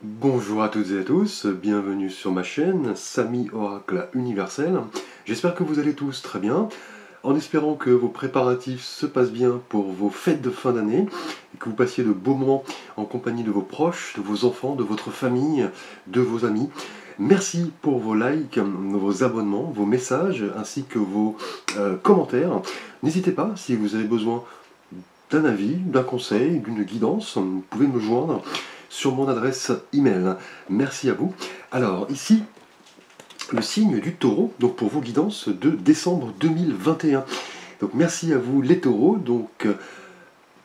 Bonjour à toutes et à tous, bienvenue sur ma chaîne Samy Oracle Universel. J'espère que vous allez tous très bien, en espérant que vos préparatifs se passent bien pour vos fêtes de fin d'année et que vous passiez de beaux moments en compagnie de vos proches, de vos enfants, de votre famille, de vos amis. Merci pour vos likes, vos abonnements, vos messages ainsi que vos commentaires. N'hésitez pas, si vous avez besoin d'un avis, d'un conseil, d'une guidance, vous pouvez me joindre sur mon adresse email. Merci à vous. Alors ici, le signe du taureau, donc pour vos guidances de décembre 2021. Donc merci à vous les taureaux. Donc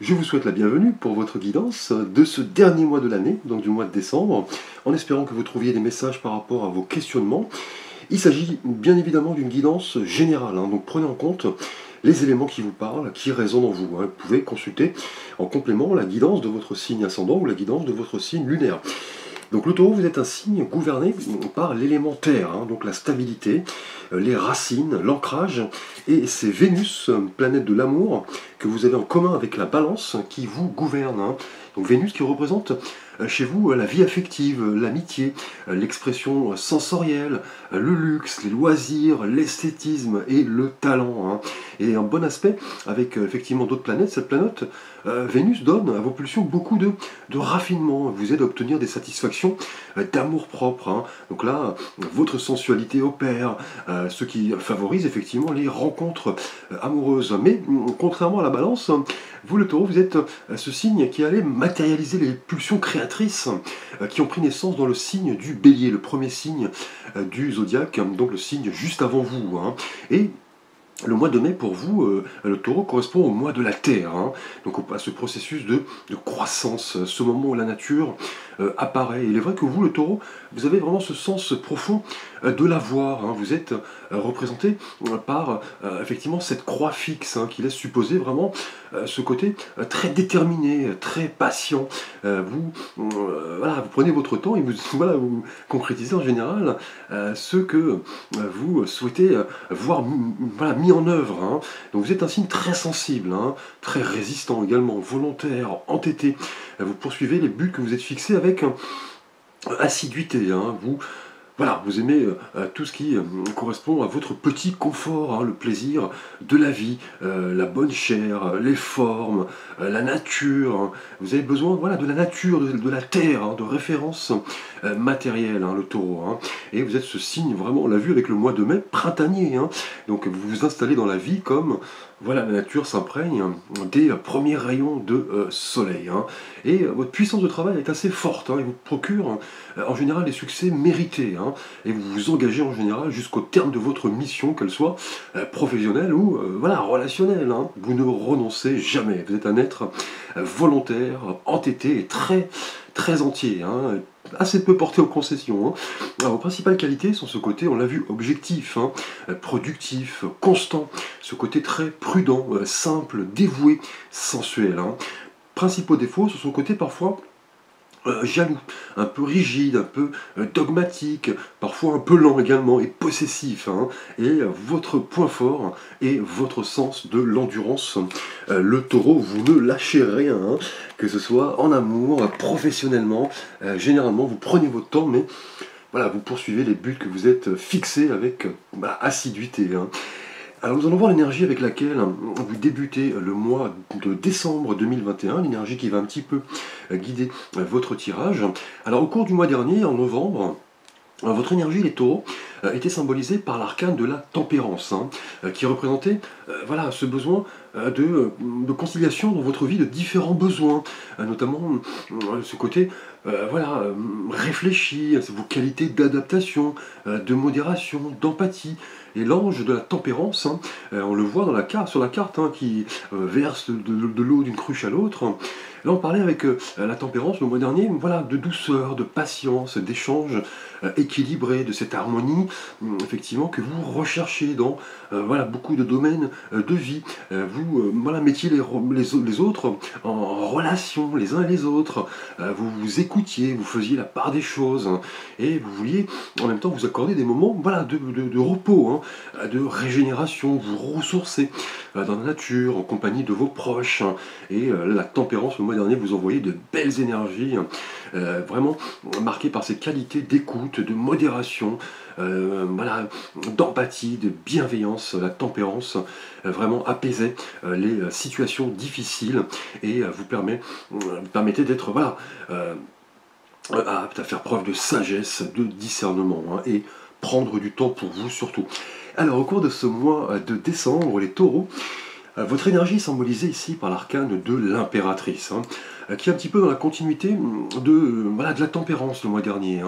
je vous souhaite la bienvenue pour votre guidance de ce dernier mois de l'année, donc du mois de décembre, en espérant que vous trouviez des messages par rapport à vos questionnements. Il s'agit bien évidemment d'une guidance générale, donc prenez en compte les éléments qui vous parlent, qui résonnent en vous. Vous pouvez consulter en complément la guidance de votre signe ascendant ou la guidance de votre signe lunaire. Donc le taureau, vous êtes un signe gouverné par l'élément terre, donc la stabilité, les racines, l'ancrage, et c'est Vénus, planète de l'amour, que vous avez en commun avec la balance, qui vous gouverne. Donc Vénus qui représente chez vous la vie affective, l'amitié, l'expression sensorielle, le luxe, les loisirs, l'esthétisme et le talent. Et un bon aspect avec effectivement d'autres planètes, cette planète Vénus donne à vos pulsions beaucoup de raffinement, vous aide à obtenir des satisfactions d'amour propre. Donc là, votre sensualité opère, ce qui favorise effectivement les rencontres amoureuses. Mais contrairement à la balance, vous le taureau, vous êtes ce signe qui allait matérialiser les pulsions créatrices qui ont pris naissance dans le signe du bélier, le premier signe du zodiaque, donc le signe juste avant vous. Et le mois de mai, pour vous, le taureau correspond au mois de la terre, donc à ce processus de croissance, ce moment où la nature apparaît. Il est vrai que vous, le taureau, vous avez vraiment ce sens profond de la voir. Vous êtes représenté par effectivement cette croix fixe qui laisse supposer vraiment ce côté très déterminé, très patient. Voilà, vous prenez votre temps et vous concrétisez en général ce que vous souhaitez voir mis en œuvre. Donc vous êtes un signe très sensible, très résistant également, volontaire, entêté. Vous poursuivez les buts que vous êtes fixés avec assiduité. Vous aimez tout ce qui correspond à votre petit confort, le plaisir de la vie, la bonne chair, les formes, la nature. Vous avez besoin de la nature, de la terre, de références matérielles, le taureau. Et vous êtes ce signe, vraiment, on l'a vu avec le mois de mai, printanier. Donc vous vous installez dans la vie comme la nature s'imprègne des premiers rayons de soleil. Et votre puissance de travail est assez forte. Il vous procure en général des succès mérités. Et vous vous engagez en général jusqu'au terme de votre mission, qu'elle soit professionnelle ou relationnelle. Vous ne renoncez jamais. Vous êtes un être volontaire, entêté et très, très entier. Assez peu porté aux concessions. Alors, vos principales qualités sont ce côté, on l'a vu, objectif, productif, constant, ce côté très prudent, simple, dévoué, sensuel. Principaux défauts, ce sont le côté parfois jaloux, un peu rigide, un peu dogmatique, parfois un peu lent également et possessif. Et votre point fort est votre sens de l'endurance. Le taureau, vous ne lâchez rien, que ce soit en amour, professionnellement. Généralement, vous prenez votre temps, mais vous poursuivez les buts que vous êtes fixés avec assiduité. Alors nous allons voir l'énergie avec laquelle vous débutez le mois de décembre 2021, l'énergie qui va un petit peu guider votre tirage. Alors au cours du mois dernier, en novembre, votre énergie, les taureaux, était symbolisée par l'arcane de la tempérance, qui représentait ce besoin de conciliation dans votre vie de différents besoins, notamment ce côté réfléchi, vos qualités d'adaptation, de modération, d'empathie. Et l'ange de la tempérance, on le voit sur la carte qui verse de l'eau d'une cruche à l'autre. Là, on parlait avec la tempérance le mois dernier, de douceur, de patience, d'échange équilibré, de cette harmonie, effectivement, que vous recherchez dans beaucoup de domaines de vie. Vous mettiez les autres en relation, les uns et les autres. Vous vous écoutiez, vous faisiez la part des choses, et vous vouliez en même temps vous accorder des moments de repos, de régénération, vous ressourcer dans la nature, en compagnie de vos proches. Et la tempérance, le mois dernier, vous envoyait de belles énergies vraiment marqué par ses qualités d'écoute, de modération, voilà, d'empathie, de bienveillance, la tempérance, vraiment apaiser les situations difficiles et vous permettez d'être voilà, apte à faire preuve de sagesse, de discernement et prendre du temps pour vous surtout. Alors au cours de ce mois de décembre, les taureaux, votre énergie est symbolisée ici par l'arcane de l'impératrice, qui est un petit peu dans la continuité voilà, de la tempérance le mois dernier.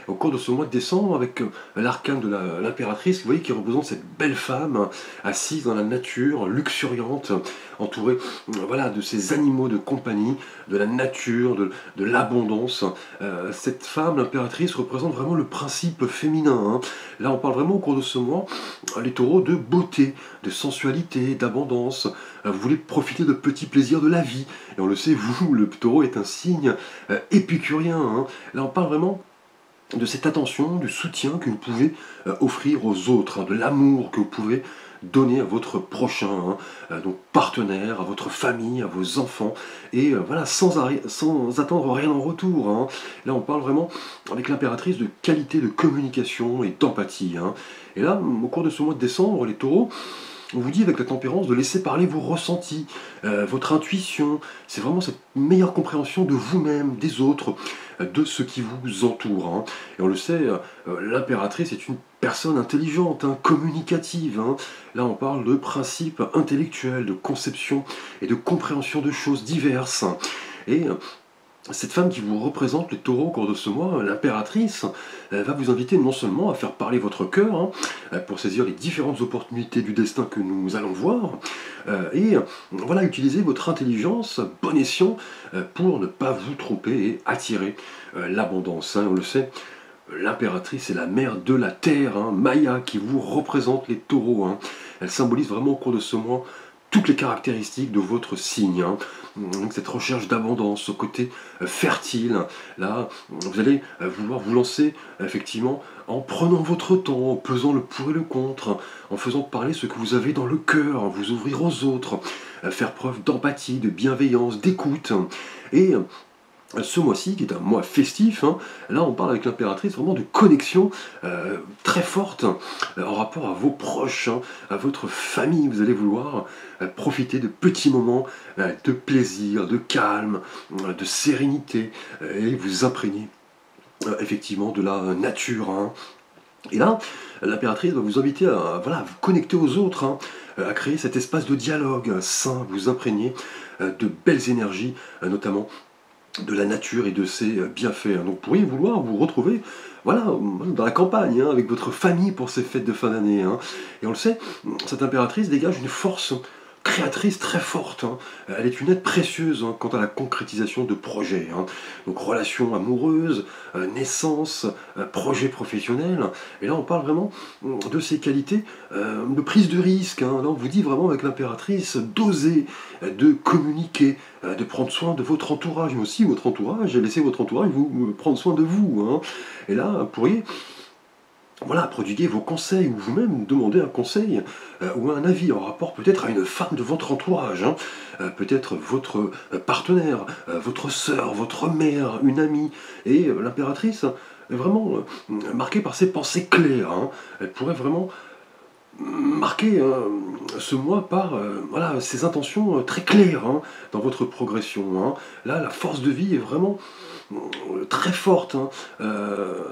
Au cours de ce mois de décembre, avec l'arcane de l'impératrice, vous voyez qui représente cette belle femme assise dans la nature, luxuriante, entourée voilà, de ces animaux de compagnie, de la nature, de l'abondance. Cette femme, l'impératrice, représente vraiment le principe féminin. Là, on parle vraiment au cours de ce mois, les taureaux, de beauté, de sensualité, d'abondance. Vous voulez profiter de petits plaisirs de la vie. Et on le sait, vous, le taureau est un signe épicurien. Là, on parle vraiment de cette attention, du soutien que vous pouvez offrir aux autres, de l'amour que vous pouvez donner à votre prochain, donc partenaire, à votre famille, à vos enfants, et voilà, sans attendre rien en retour. Là, on parle vraiment, avec l'impératrice, de qualité de communication et d'empathie. Et là, au cours de ce mois de décembre, les taureaux, on vous dit avec la tempérance de laisser parler vos ressentis, votre intuition. C'est vraiment cette meilleure compréhension de vous-même, des autres, de ce qui vous entoure. Et on le sait, l'impératrice est une personne intelligente, communicative. Là, on parle de principes intellectuels, de conception et de compréhension de choses diverses. Et cette femme qui vous représente, les taureaux, au cours de ce mois, l'impératrice, va vous inviter non seulement à faire parler votre cœur, pour saisir les différentes opportunités du destin que nous allons voir, et voilà, utiliser votre intelligence, bon escient, pour ne pas vous tromper et attirer l'abondance. On le sait, l'impératrice est la mère de la terre, Maya, qui vous représente les taureaux. Elle symbolise vraiment au cours de ce mois toutes les caractéristiques de votre signe. Donc cette recherche d'abondance, ce côté fertile, là, vous allez vouloir vous lancer effectivement en prenant votre temps, en pesant le pour et le contre, en faisant parler ce que vous avez dans le cœur, vous ouvrir aux autres, faire preuve d'empathie, de bienveillance, d'écoute. Et ce mois-ci, qui est un mois festif, là on parle avec l'impératrice vraiment de connexion très forte en rapport à vos proches, à votre famille. Vous allez vouloir profiter de petits moments de plaisir, de calme, de sérénité, et vous imprégner effectivement de la nature. Et là, l'impératrice va vous inviter à voilà, vous connecter aux autres, à créer cet espace de dialogue sain, vous imprégner de belles énergies, notamment de la nature et de ses bienfaits. Donc vous pourriez vouloir vous retrouver voilà, dans la campagne, avec votre famille pour ces fêtes de fin d'année. Et on le sait, cette impératrice dégage une force créatrice très forte. Elle est une aide précieuse quant à la concrétisation de projets. Donc relations amoureuses, naissance, projets professionnels. Et là on parle vraiment de ces qualités de prise de risque. Là on vous dit vraiment avec l'impératrice d'oser, de communiquer, de prendre soin de votre entourage, mais aussi votre entourage, laissez votre entourage vous prendre soin de vous. Et là vous pourriez voilà, prodiguer vos conseils, ou vous-même demander un conseil ou un avis en rapport peut-être à une femme de votre entourage, peut-être votre partenaire, votre sœur, votre mère, une amie. Et l'impératrice est vraiment marquée par ses pensées claires. Elle pourrait vraiment marquer ce mois par voilà, ses intentions très claires dans votre progression. Là, la force de vie est vraiment très forte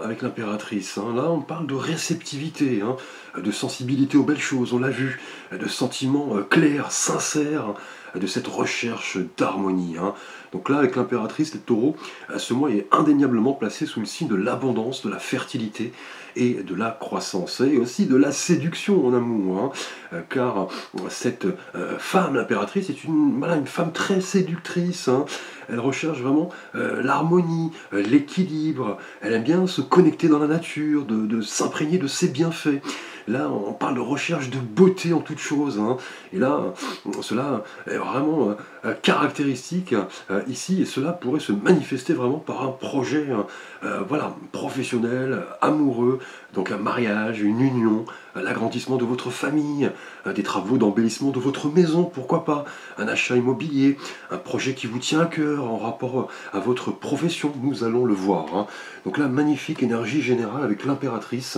avec l'impératrice. Là, on parle de réceptivité, de sensibilité aux belles choses, on l'a vu, de sentiments clairs, sincères, de cette recherche d'harmonie. Donc là, avec l'impératrice, les taureaux, ce mois est indéniablement placé sous le signe de l'abondance, de la fertilité et de la croissance, et aussi de la séduction en amour, car cette femme, l'impératrice, est une femme très séductrice. Elle recherche vraiment l'harmonie, l'équilibre, elle aime bien se connecter dans la nature, de s'imprégner de ses bienfaits. Là, on parle de recherche de beauté en toute chose, hein. Et là, cela est vraiment caractéristique ici, et cela pourrait se manifester vraiment par un projet voilà, professionnel, amoureux, donc un mariage, une union, l'agrandissement de votre famille, des travaux d'embellissement de votre maison, pourquoi pas, un achat immobilier, un projet qui vous tient à cœur en rapport à votre profession, nous allons le voir, hein. Donc là, magnifique énergie générale avec l'impératrice,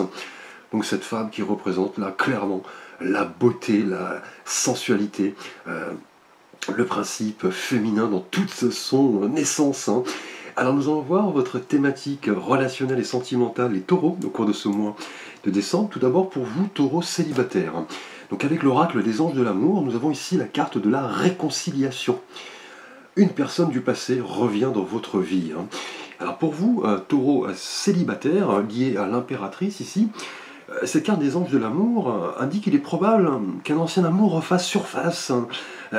donc cette femme qui représente là clairement la beauté, la sensualité, le principe féminin dans toute son naissance, hein. Alors nous allons voir votre thématique relationnelle et sentimentale, les taureaux, au cours de ce mois de décembre. Tout d'abord pour vous, taureaux célibataires. Donc avec l'oracle des anges de l'amour, nous avons ici la carte de la réconciliation. Une personne du passé revient dans votre vie, hein. Alors pour vous, taureau célibataire, lié à l'impératrice ici, cette carte des anges de l'amour indique qu'il est probable qu'un ancien amour refasse surface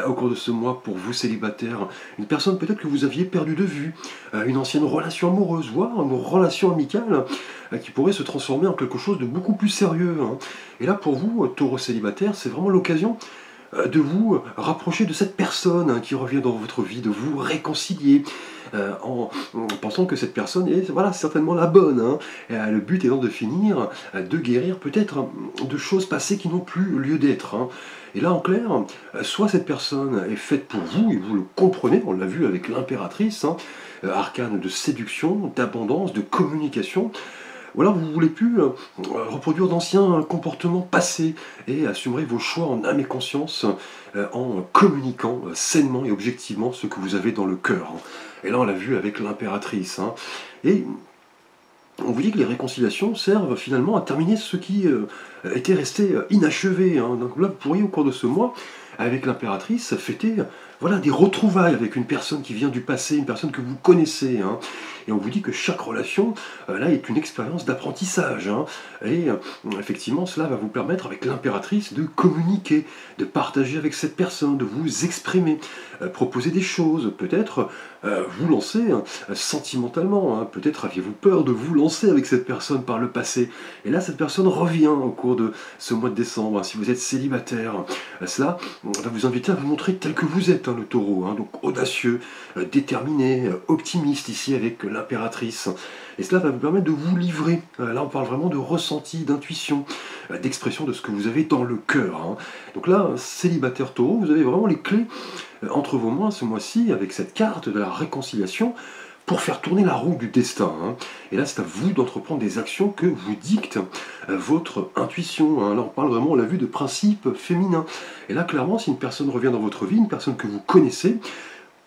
au cours de ce mois pour vous célibataires. Une personne peut-être que vous aviez perdu de vue, une ancienne relation amoureuse, voire une relation amicale qui pourrait se transformer en quelque chose de beaucoup plus sérieux, hein. Et là pour vous, taureau célibataire, c'est vraiment l'occasion de vous rapprocher de cette personne qui revient dans votre vie, de vous réconcilier en pensant que cette personne est voilà, certainement la bonne, hein. Le but étant de finir, de guérir peut-être de choses passées qui n'ont plus lieu d'être, hein. Et là en clair, soit cette personne est faite pour vous, et vous le comprenez, on l'a vu avec l'impératrice, hein, arcane de séduction, d'abondance, de communication, ou alors vous ne voulez plus reproduire d'anciens comportements passés et assumerez vos choix en âme et conscience en communiquant sainement et objectivement ce que vous avez dans le cœur, hein. Et là on l'a vu avec l'impératrice, hein. Et on vous dit que les réconciliations servent finalement à terminer ce qui était resté inachevé, hein. Donc là vous pourriez au cours de ce mois, avec l'impératrice, fêter voilà, des retrouvailles avec une personne qui vient du passé, une personne que vous connaissez, hein. Et on vous dit que chaque relation, là, est une expérience d'apprentissage, hein. Et effectivement, cela va vous permettre, avec l'impératrice, de communiquer, de partager avec cette personne, de vous exprimer, proposer des choses, peut-être vous lancer sentimentalement, hein. Peut-être aviez-vous peur de vous lancer avec cette personne par le passé. Et là, cette personne revient au cours de ce mois de décembre, hein. Si vous êtes célibataire, cela va vous inviter à vous montrer tel que vous êtes, hein, le taureau, hein. Donc audacieux, déterminé, optimiste ici avec l'impératrice. Et cela va vous permettre de vous livrer. Là, on parle vraiment de ressenti, d'intuition, d'expression de ce que vous avez dans le cœur, hein. Donc là, célibataire taureau, vous avez vraiment les clés entre vos mains ce mois-ci avec cette carte de la réconciliation pour faire tourner la roue du destin, hein. Et là, c'est à vous d'entreprendre des actions que vous dicte votre intuition, hein. Là, on parle vraiment, on l'a vu, de principe féminin. Et là, clairement, si une personne revient dans votre vie, une personne que vous connaissez,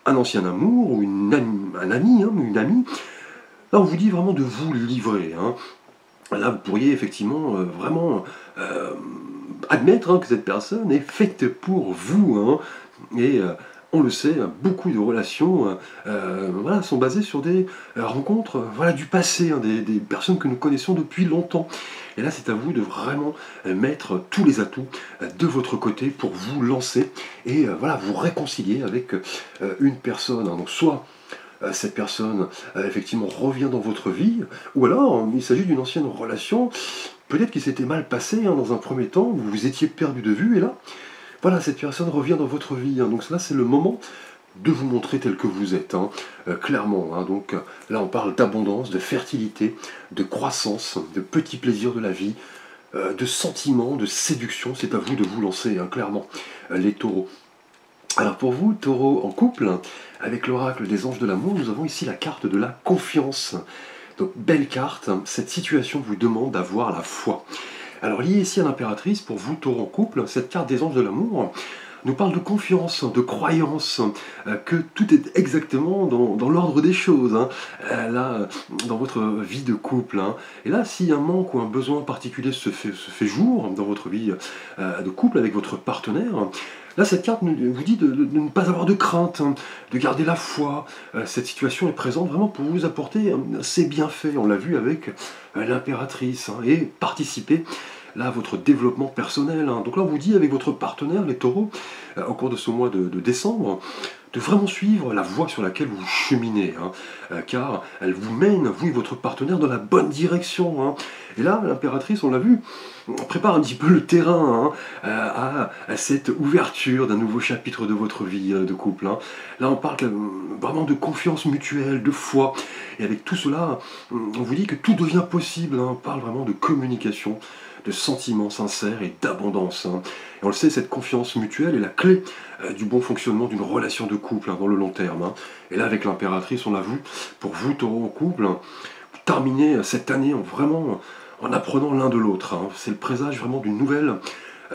un ancien amour ou un ami, hein, une amie, là, on vous dit vraiment de vous livrer, hein. Là, vous pourriez effectivement vraiment admettre, hein, que cette personne est faite pour vous, hein. Et on le sait, beaucoup de relations voilà, sont basées sur des rencontres voilà, du passé, hein, des personnes que nous connaissons depuis longtemps. Et là, c'est à vous de vraiment mettre tous les atouts de votre côté pour vous lancer et voilà, vous réconcilier avec une personne, hein. Donc soit cette personne effectivement revient dans votre vie, ou alors il s'agit d'une ancienne relation, peut-être qui s'était mal passée, hein, dans un premier temps, vous vous étiez perdu de vue, et là, voilà, cette personne revient dans votre vie, hein. Donc là, c'est le moment de vous montrer tel que vous êtes, hein, clairement, hein. Donc là, on parle d'abondance, de fertilité, de croissance, de petits plaisirs de la vie, de sentiments, de séduction. C'est à vous de vous lancer, hein, clairement, les taureaux. Alors pour vous, taureau en couple, avec l'oracle des anges de l'amour, nous avons ici la carte de la confiance. Donc belle carte, cette situation vous demande d'avoir la foi. Alors lié ici à l'impératrice, pour vous, taureau en couple, cette carte des anges de l'amour nous parle de confiance, de croyance, que tout est exactement dans l'ordre des choses, hein, là, dans votre vie de couple, hein. Et là, si un manque ou un besoin particulier se fait jour dans votre vie de couple avec votre partenaire, là, cette carte vous dit de ne pas avoir de crainte, hein, de garder la foi. Cette situation est présente vraiment pour vous apporter ses bienfaits. On l'a vu avec l'impératrice, hein, et participer là, votre développement personnel, hein. Donc là, on vous dit avec votre partenaire, les taureaux, au cours de ce mois de décembre, de vraiment suivre la voie sur laquelle vous cheminez, hein, car elle vous mène, vous et votre partenaire, dans la bonne direction, hein. Et là, l'impératrice, on l'a vu, on prépare un petit peu le terrain, hein, à cette ouverture d'un nouveau chapitre de votre vie de couple, hein. Là, on parle vraiment de confiance mutuelle, de foi. Et avec tout cela, on vous dit que tout devient possible, hein. On parle vraiment de communication, de sentiments sincères et d'abondance, hein. Et on le sait, cette confiance mutuelle est la clé du bon fonctionnement d'une relation de couple, hein, dans le long terme, hein. Et là, avec l'impératrice, on l'a vu, pour vous, taureaux en couple, hein, vous terminez cette année en apprenant l'un de l'autre, hein. C'est le présage vraiment d'une nouvelle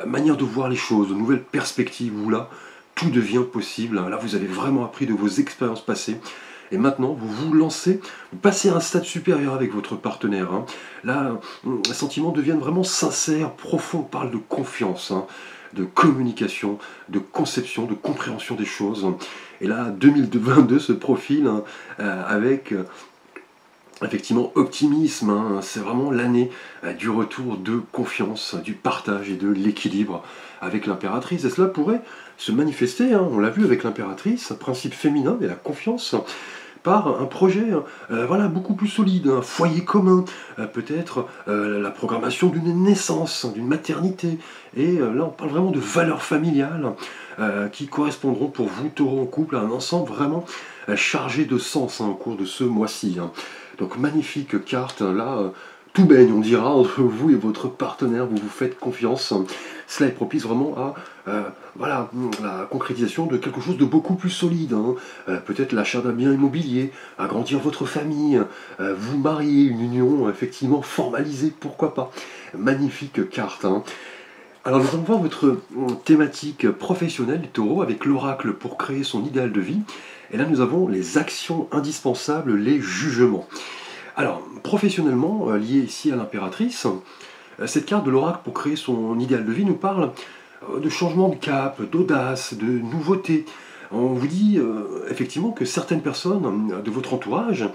manière de voir les choses, de nouvelles perspectives, où là, tout devient possible, hein. Là, vous avez vraiment appris de vos expériences passées. Et maintenant, vous vous lancez, vous passez à un stade supérieur avec votre partenaire, hein. Là, les sentiments deviennent vraiment sincères, profonds. On parle de confiance, hein, de communication, de conception, de compréhension des choses. Et là, 2022 se profile, hein, avec effectivement optimisme, hein. C'est vraiment l'année du retour de confiance, du partage et de l'équilibre avec l'impératrice. Et cela pourrait se manifester, hein, on l'a vu avec l'impératrice, un principe féminin et la confiance, par un projet, voilà, beaucoup plus solide, un foyer commun, peut-être la programmation d'une naissance, d'une maternité. Et là, on parle vraiment de valeurs familiales qui correspondront pour vous, taureaux en couple, à un ensemble vraiment chargé de sens, hein, au cours de ce mois-ci, hein. Donc, magnifique carte, là, tout baigne, on dira, entre vous et votre partenaire, vous vous faites confiance. Cela est propice vraiment à voilà, la concrétisation de quelque chose de beaucoup plus solide, hein. Peut-être l'achat d'un bien immobilier, agrandir votre famille, vous marier, une union effectivement formalisée, pourquoi pas. Magnifique carte, hein. Alors nous allons voir votre thématique professionnelle, les taureaux, avec l'oracle pour créer son idéal de vie. Et là nous avons les actions indispensables, les jugements. Alors, professionnellement, lié ici à l'impératrice, cette carte de l'oracle pour créer son idéal de vie nous parle de changement de cap, d'audace, de nouveauté. On vous dit effectivement que certaines personnes de votre entourage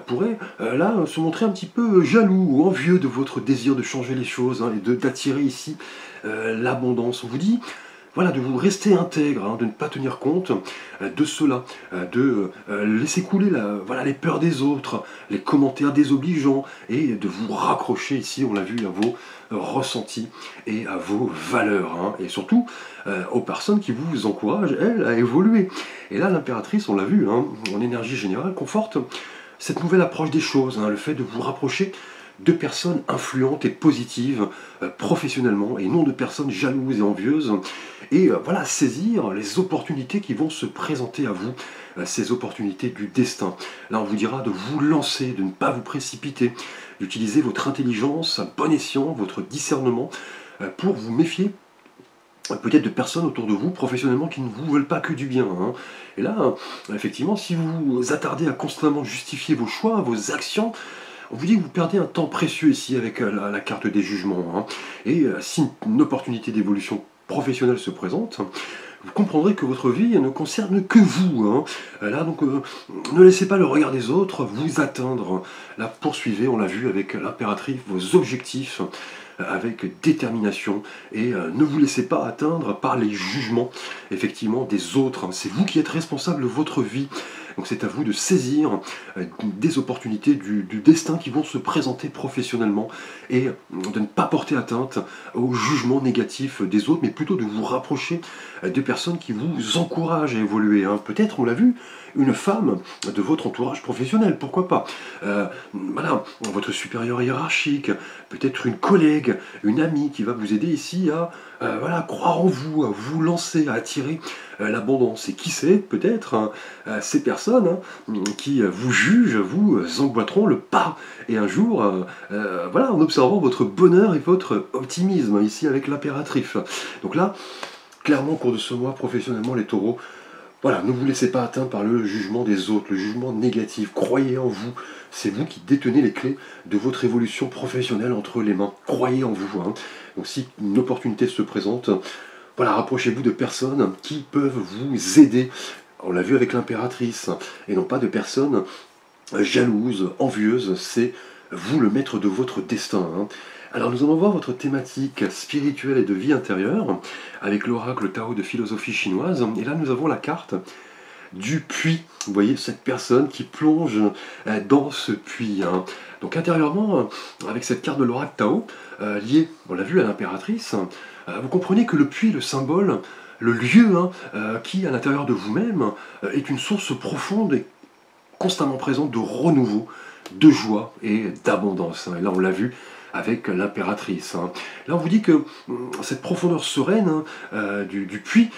pourraient là se montrer un petit peu jaloux ou envieux de votre désir de changer les choses, hein, et d'attirer ici l'abondance. On vous dit voilà, de vous rester intègre, hein, de ne pas tenir compte de cela, de laisser couler voilà, les peurs des autres, les commentaires désobligeants, et de vous raccrocher ici, on l'a vu, à vos ressentis et à vos valeurs, hein, et surtout aux personnes qui vous encouragent, elles, à évoluer. Et là, l'impératrice, on l'a vu, hein, en énergie générale, conforte cette nouvelle approche des choses, hein, le fait de vous rapprocher de personnes influentes et positives professionnellement, et non de personnes jalouses et envieuses, et voilà, saisir les opportunités qui vont se présenter à vous, ces opportunités du destin. Là, on vous dira de vous lancer, de ne pas vous précipiter, d'utiliser votre intelligence à bon escient, votre discernement, pour vous méfier peut-être de personnes autour de vous, professionnellement, qui ne vous veulent pas que du bien, hein. Et là, effectivement, si vous vous attardez à constamment justifier vos choix, vos actions, on vous dit que vous perdez un temps précieux ici avec la carte des jugements, hein. Et si une opportunité d'évolution professionnelle se présente, vous comprendrez que votre vie ne concerne que vous, hein. Là, donc, ne laissez pas le regard des autres vous atteindre. Là, poursuivez, on l'a vu avec l'impératrice, vos objectifs avec détermination, et ne vous laissez pas atteindre par les jugements, effectivement, des autres. C'est vous qui êtes responsable de votre vie. Donc c'est à vous de saisir des opportunités du destin qui vont se présenter professionnellement, et de ne pas porter atteinte au jugement négatif des autres, mais plutôt de vous rapprocher de personnes qui vous encouragent à évoluer, hein. Peut-être, on l'a vu, une femme de votre entourage professionnel, pourquoi pas. Voilà, votre supérieur hiérarchique, peut-être une collègue, une amie qui va vous aider ici à voilà, croire en vous, à vous lancer, à attirer l'abondance. Et qui sait, peut-être, hein, ces personnes, hein, qui vous jugent, vous emboîteront le pas. Et un jour, voilà, en observant votre bonheur et votre optimisme, ici avec l'impératrice. Donc là, clairement, au cours de ce mois, professionnellement, les taureaux, voilà, ne vous laissez pas atteindre par le jugement des autres, le jugement négatif. Croyez en vous. C'est vous qui détenez les clés de votre évolution professionnelle entre les mains. Croyez en vous, hein. Donc si une opportunité se présente, voilà, rapprochez-vous de personnes qui peuvent vous aider. On l'a vu avec l'impératrice, et non pas de personnes jalouses, envieuses. C'est vous le maître de votre destin, hein. Alors nous allons voir votre thématique spirituelle et de vie intérieure avec l'oracle Tao de philosophie chinoise. Et là nous avons la carte du puits. Vous voyez cette personne qui plonge dans ce puits, hein. Donc intérieurement, avec cette carte de l'oracle Tao, liée, on l'a vu, à l'impératrice, vous comprenez que le puits est le symbole, le lieu, hein, qui à l'intérieur de vous-même est une source profonde et constamment présente de renouveau, de joie et d'abondance, hein. Et là on l'a vu avec l'impératrice, hein. Là on vous dit que cette profondeur sereine, hein, du puits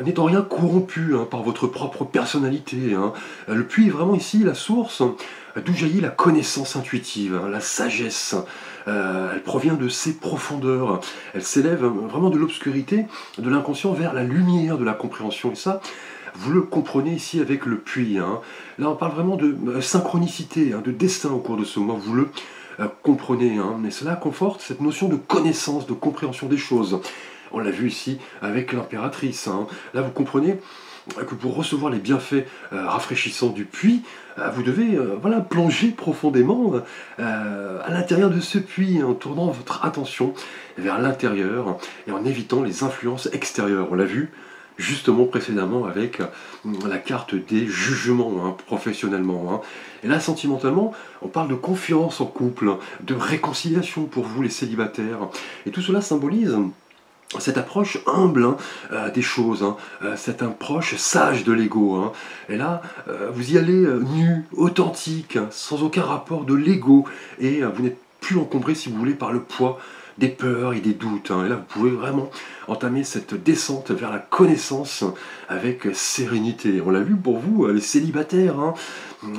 n'est en rien corrompue, hein, par votre propre personnalité, hein. Le puits est vraiment ici la source d'où jaillit la connaissance intuitive, hein, la sagesse. Elle provient de ses profondeurs, elle s'élève vraiment de l'obscurité, de l'inconscient vers la lumière de la compréhension, et ça vous le comprenez ici avec le puits, hein. Là on parle vraiment de synchronicité, hein, de destin au cours de ce mois, vous le comprenez, hein. Et cela conforte cette notion de connaissance, de compréhension des choses. On l'a vu ici avec l'impératrice, hein. Là vous comprenez que pour recevoir les bienfaits rafraîchissants du puits, vous devez voilà, plonger profondément à l'intérieur de ce puits, en tournant votre attention vers l'intérieur et en évitant les influences extérieures. On l'a vu justement précédemment avec la carte des jugements, hein, professionnellement, hein. Et là, sentimentalement, on parle de confiance en couple, de réconciliation pour vous les célibataires. Et tout cela symbolise cette approche humble, hein, des choses, hein, cette approche sage de l'ego, hein. Et là, vous y allez nu, authentique, hein, sans aucun rapport de l'ego, et vous n'êtes plus encombré, si vous voulez, par le poids des peurs et des doutes, hein. Et là, vous pouvez vraiment entamer cette descente vers la connaissance avec sérénité. On l'a vu pour vous, les célibataires, hein.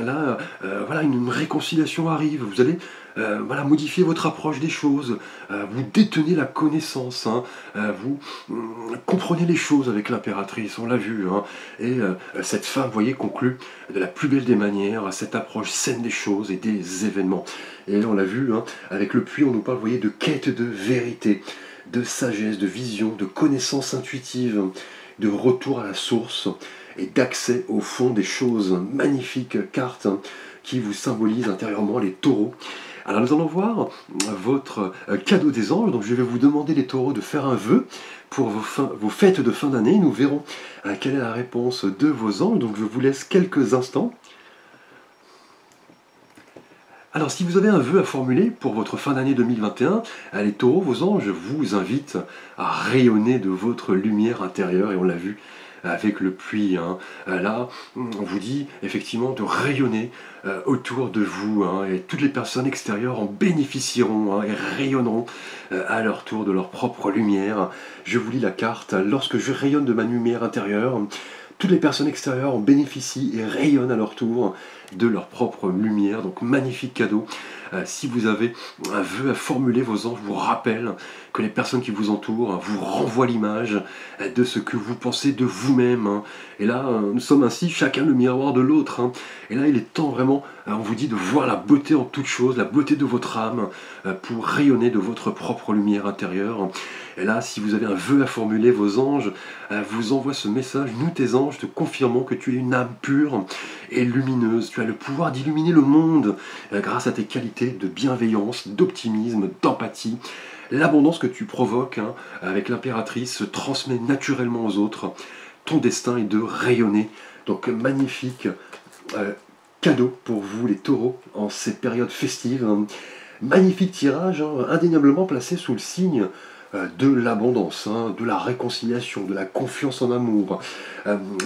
Là, voilà, une réconciliation arrive. Vous allez voilà, modifier votre approche des choses. Vous détenez la connaissance, hein. Vous comprenez les choses avec l'impératrice, on l'a vu, hein. Et cette femme, vous voyez, conclut de la plus belle des manières cette approche saine des choses et des événements. Et on l'a vu, hein, avec le puits, on nous parle, vous voyez, de quête de vérité, de sagesse, de vision, de connaissance intuitive, de retour à la source et d'accès au fond des choses. Magnifique carte, hein, qui vous symbolise intérieurement les taureaux. Alors nous allons voir votre cadeau des anges. Donc je vais vous demander, les taureaux, de faire un vœu pour vos fêtes de fin d'année. Nous verrons quelle est la réponse de vos anges. Donc je vous laisse quelques instants. Alors, si vous avez un vœu à formuler pour votre fin d'année 2021, les taureaux, vos anges vous invitent à rayonner de votre lumière intérieure, et on l'a vu avec le puits, hein. Là, on vous dit effectivement de rayonner autour de vous, hein, et toutes les personnes extérieures en bénéficieront, hein, et rayonneront à leur tour de leur propre lumière. Je vous lis la carte. Lorsque je rayonne de ma lumière intérieure, toutes les personnes extérieures en bénéficient et rayonnent à leur tour de leur propre lumière. Donc magnifique cadeau. Si vous avez un vœu à formuler, vos anges vous rappellent que les personnes qui vous entourent vous renvoient l'image de ce que vous pensez de vous-même, hein. Et là, nous sommes ainsi chacun le miroir de l'autre, hein. Et là, il est temps vraiment, on vous dit, de voir la beauté en toute chose, la beauté de votre âme, pour rayonner de votre propre lumière intérieure. Et là, si vous avez un vœu à formuler, vos anges vous envoient ce message. Nous, tes anges, te confirmons que tu es une âme pure et lumineuse. Tu as le pouvoir d'illuminer le monde grâce à tes qualités de bienveillance, d'optimisme, d'empathie. L'abondance que tu provoques, hein, avec l'impératrice se transmet naturellement aux autres. Ton destin est de rayonner. Donc magnifique cadeau pour vous, les taureaux, en ces périodes festives. Magnifique tirage, hein, indéniablement placé sous le signe de l'abondance, hein, de la réconciliation, de la confiance en amour,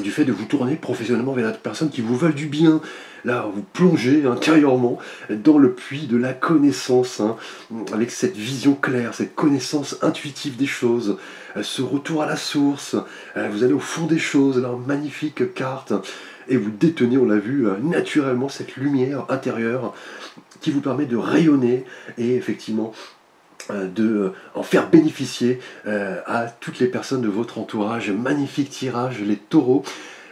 du fait de vous tourner professionnellement vers des personnes qui vous veulent du bien. Là, vous plongez intérieurement dans le puits de la connaissance, hein, avec cette vision claire, cette connaissance intuitive des choses, ce retour à la source. Vous allez au fond des choses, là, magnifique carte, et vous détenez, on l'a vu, naturellement cette lumière intérieure qui vous permet de rayonner et effectivement de en faire bénéficier à toutes les personnes de votre entourage. Magnifique tirage, les taureaux.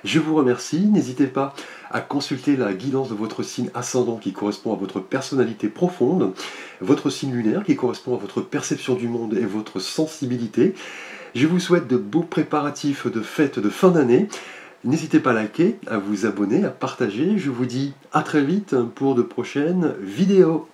Je vous remercie. N'hésitez pas à consulter la guidance de votre signe ascendant qui correspond à votre personnalité profonde, votre signe lunaire qui correspond à votre perception du monde et votre sensibilité. Je vous souhaite de beaux préparatifs de fêtes de fin d'année. N'hésitez pas à liker, à vous abonner, à partager. Je vous dis à très vite pour de prochaines vidéos.